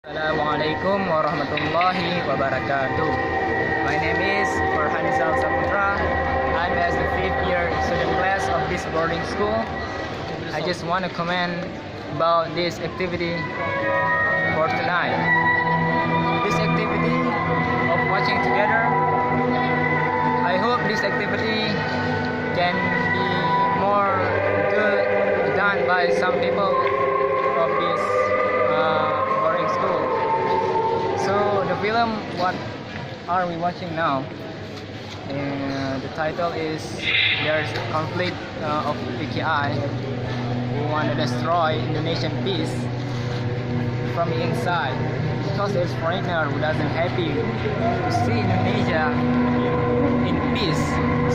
Assalamualaikum warahmatullahi wabarakatuh. My name is Farhanizal Saputra. I'm as the 5th year student class of this boarding school. I just want to comment about this activity for tonight. This activity of watching together, I hope this activity can be more good done by some people of this boarding school. So the film, what are we watching now? The title is There's Conflict of PKI who want to destroy Indonesian peace from the inside, because there's foreigner who doesn't happy to see Indonesia in peace.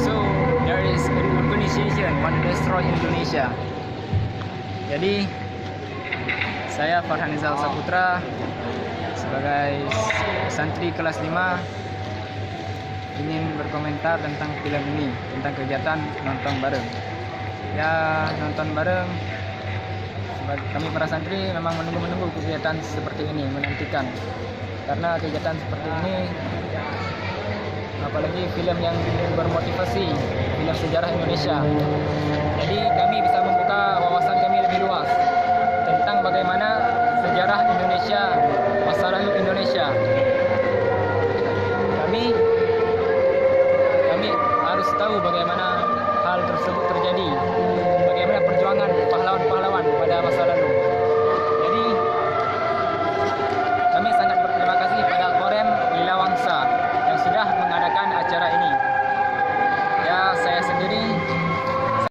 So there is an organization want to destroy Indonesia. Jadi saya Farhanizal Saputra sebagai santri kelas 5 ingin berkomentar tentang film ini, tentang kegiatan nonton bareng. Ya, nonton bareng, kami para santri memang menunggu kegiatan seperti ini, menantikan. Karena kegiatan seperti ini, apalagi film yang bermotivasi, film sejarah Indonesia. Jadi kami bisa membuka wawasan